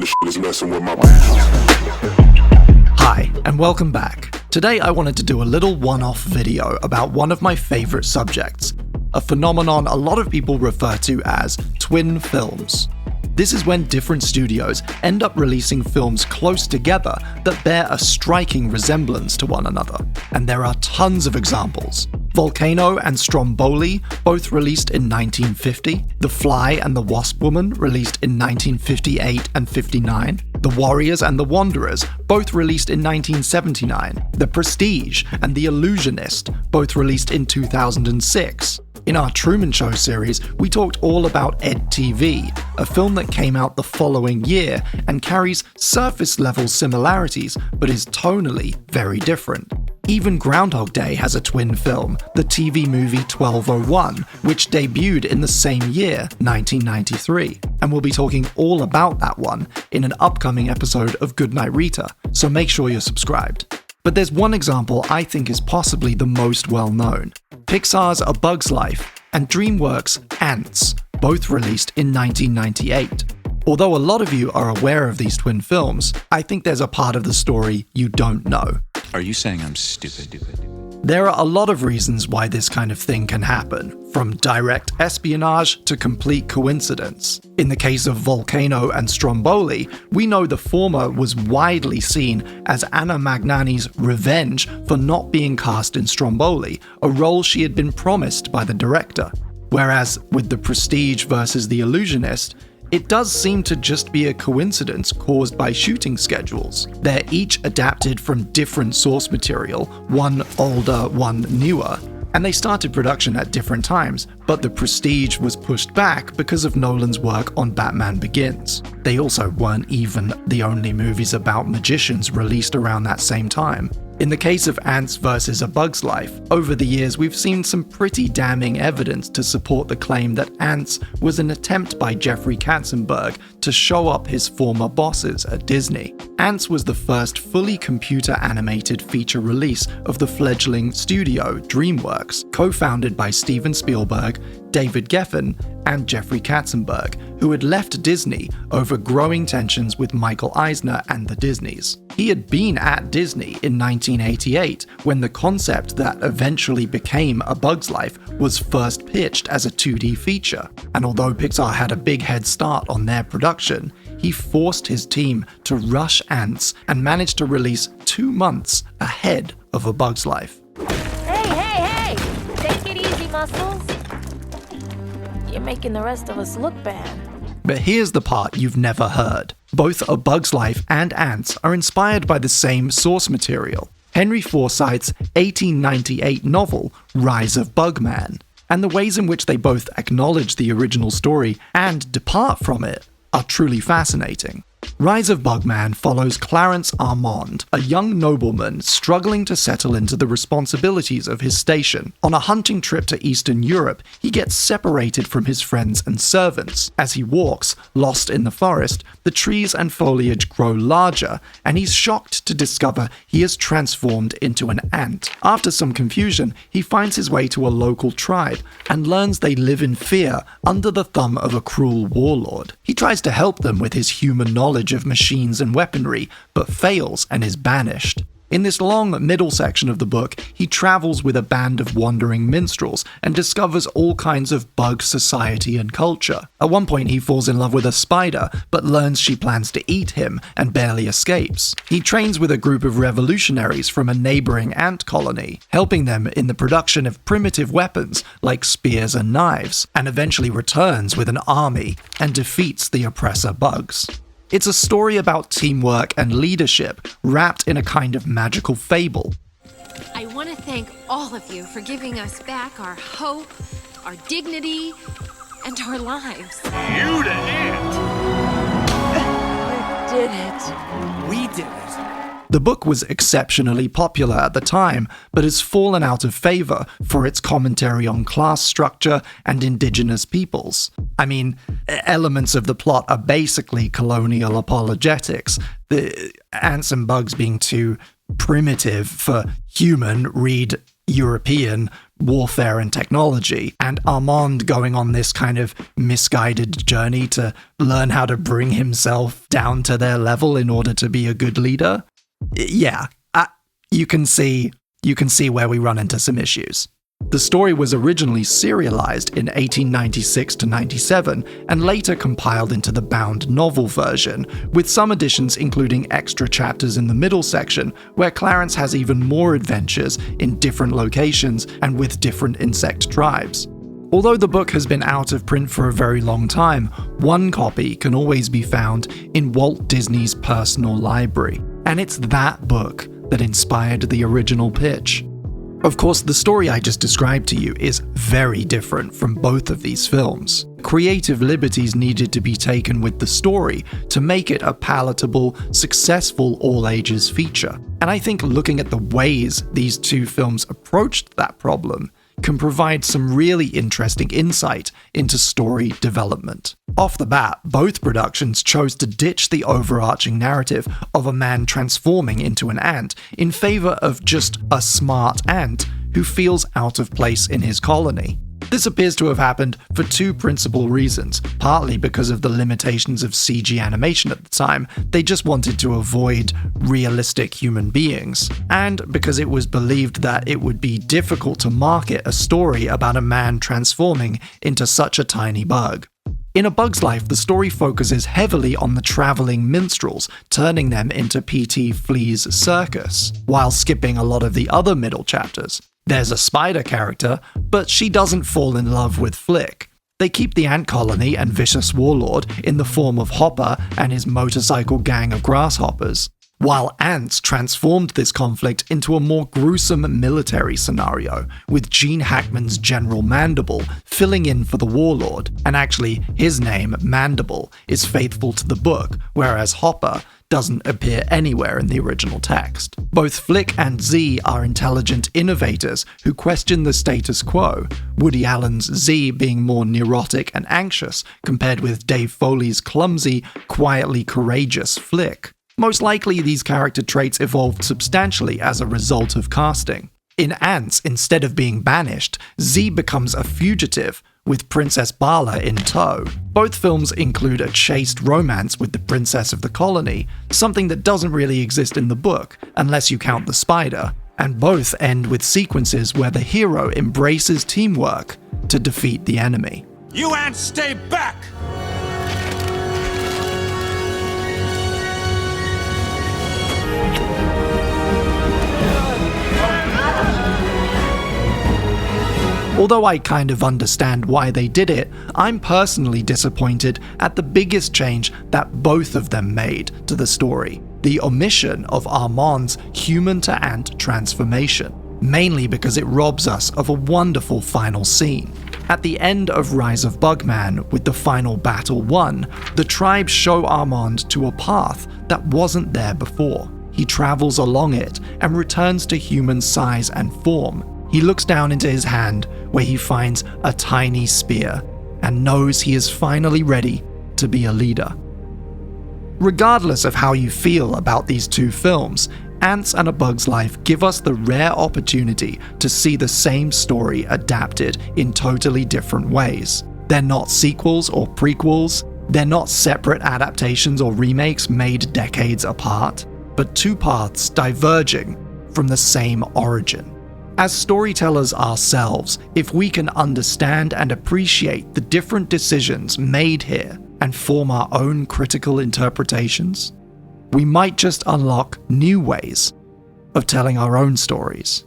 kind of shit is messing with my Hi, and welcome back. Today I wanted to do a little one-off video about one of my favourite subjects, a phenomenon a lot of people refer to as twin films. This is when different studios end up releasing films close together that bear a striking resemblance to one another. And there are tons of examples. Volcano and Stromboli, both released in 1950. The Fly and the Wasp Woman, released in 1958 and 59. The Warriors and the Wanderers, both released in 1979. The Prestige and The Illusionist, both released in 2006. In our Truman Show series, we talked all about EdTV, a film that came out the following year and carries surface-level similarities, but is tonally very different. Even Groundhog Day has a twin film, the TV movie 1201, which debuted in the same year, 1993. And we'll be talking all about that one in an upcoming episode of Goodnight Rita, so make sure you're subscribed. But there's one example I think is possibly the most well-known. Pixar's A Bug's Life and DreamWorks' Antz, both released in 1998. Although a lot of you are aware of these twin films, I think there's a part of the story you don't know. Are you saying I'm stupid? There are a lot of reasons why this kind of thing can happen, from direct espionage to complete coincidence. In the case of Volcano and Stromboli, we know the former was widely seen as Anna Magnani's revenge for not being cast in Stromboli, a role she had been promised by the director. Whereas with The Prestige versus The Illusionist, it does seem to just be a coincidence caused by shooting schedules. They're each adapted from different source material, one older, one newer, and they started production at different times, but The Prestige was pushed back because of Nolan's work on Batman Begins. They also weren't even the only movies about magicians released around that same time. In the case of Antz vs. A Bug's Life, over the years we've seen some pretty damning evidence to support the claim that Antz was an attempt by Jeffrey Katzenberg to show up his former bosses at Disney. Antz was the first fully computer-animated feature release of the fledgling studio DreamWorks, co-founded by Steven Spielberg, David Geffen, and Jeffrey Katzenberg, who had left Disney over growing tensions with Michael Eisner and the Disneys. He had been at Disney in 1988 when the concept that eventually became A Bug's Life was first pitched as a 2D feature, and although Pixar had a big head start on their production, he forced his team to rush Antz and managed to release 2 months ahead of A Bug's Life. Hey! Take it easy, Muscles. You're making the rest of us look bad. But here's the part you've never heard. Both A Bug's Life and Antz are inspired by the same source material, Henry Forsyth's 1898 novel, Rise of Bugman, and the ways in which they both acknowledge the original story and depart from it are truly fascinating. Rise of Bugman follows Clarence Armand, a young nobleman struggling to settle into the responsibilities of his station. On a hunting trip to Eastern Europe, he gets separated from his friends and servants. As he walks, lost in the forest, the trees and foliage grow larger, and he's shocked to discover he is transformed into an ant. After some confusion, he finds his way to a local tribe and learns they live in fear under the thumb of a cruel warlord. He tries to help them with his human knowledge of machines and weaponry, but fails and is banished. In this long middle section of the book, he travels with a band of wandering minstrels and discovers all kinds of bug society and culture. At one point, he falls in love with a spider, but learns she plans to eat him and barely escapes. He trains with a group of revolutionaries from a neighboring ant colony, helping them in the production of primitive weapons like spears and knives, and eventually returns with an army and defeats the oppressor bugs. It's a story about teamwork and leadership, wrapped in a kind of magical fable. I want to thank all of you for giving us back our hope, our dignity, and our lives. You did it! Did it. We did it. The book was exceptionally popular at the time, but has fallen out of favor for its commentary on class structure and indigenous peoples. I mean, elements of the plot are basically colonial apologetics, the ants and bugs being too primitive for human, read European, warfare and technology, and Armand going on this kind of misguided journey to learn how to bring himself down to their level in order to be a good leader. Yeah, you can see where we run into some issues. The story was originally serialized in 1896 to 97 and later compiled into the bound novel version, with some additions including extra chapters in the middle section where Clarence has even more adventures in different locations and with different insect tribes. Although the book has been out of print for a very long time, one copy can always be found in Walt Disney's personal library, and it's that book that inspired the original pitch. Of course, the story I just described to you is very different from both of these films. Creative liberties needed to be taken with the story to make it a palatable, successful all-ages feature. And I think looking at the ways these two films approached that problem can provide some really interesting insight into story development. Off the bat, both productions chose to ditch the overarching narrative of a man transforming into an ant in favor of just a smart ant who feels out of place in his colony. This appears to have happened for two principal reasons, partly because of the limitations of CG animation at the time. They just wanted to avoid realistic human beings, and because it was believed that it would be difficult to market a story about a man transforming into such a tiny bug. In A Bug's Life, the story focuses heavily on the traveling minstrels, turning them into P.T. Flea's circus, while skipping a lot of the other middle chapters. There's a spider character, but she doesn't fall in love with Flick. They keep the ant colony and vicious warlord in the form of Hopper and his motorcycle gang of grasshoppers, while Antz transformed this conflict into a more gruesome military scenario, with Gene Hackman's General Mandible filling in for the warlord, and actually his name, Mandible, is faithful to the book, whereas Hopper doesn't appear anywhere in the original text. Both Flick and Z are intelligent innovators who question the status quo, Woody Allen's Z being more neurotic and anxious compared with Dave Foley's clumsy, quietly courageous Flick. Most likely these character traits evolved substantially as a result of casting. In Antz, instead of being banished, Z becomes a fugitive, with Princess Bala in tow. Both films include a chaste romance with the princess of the colony, something that doesn't really exist in the book, unless you count the spider, and both end with sequences where the hero embraces teamwork to defeat the enemy. You ants stay back! Although I kind of understand why they did it, I'm personally disappointed at the biggest change that both of them made to the story: the omission of Armand's human-to-ant transformation, mainly because it robs us of a wonderful final scene. At the end of Rise of Bugman, with the final battle won, the tribes show Armand to a path that wasn't there before. He travels along it and returns to human size and form. He looks down into his hand, where he finds a tiny spear, and knows he is finally ready to be a leader. Regardless of how you feel about these two films, Antz and A Bug's Life give us the rare opportunity to see the same story adapted in totally different ways. They're not sequels or prequels, they're not separate adaptations or remakes made decades apart, but two paths diverging from the same origin. As storytellers ourselves, if we can understand and appreciate the different decisions made here and form our own critical interpretations, we might just unlock new ways of telling our own stories.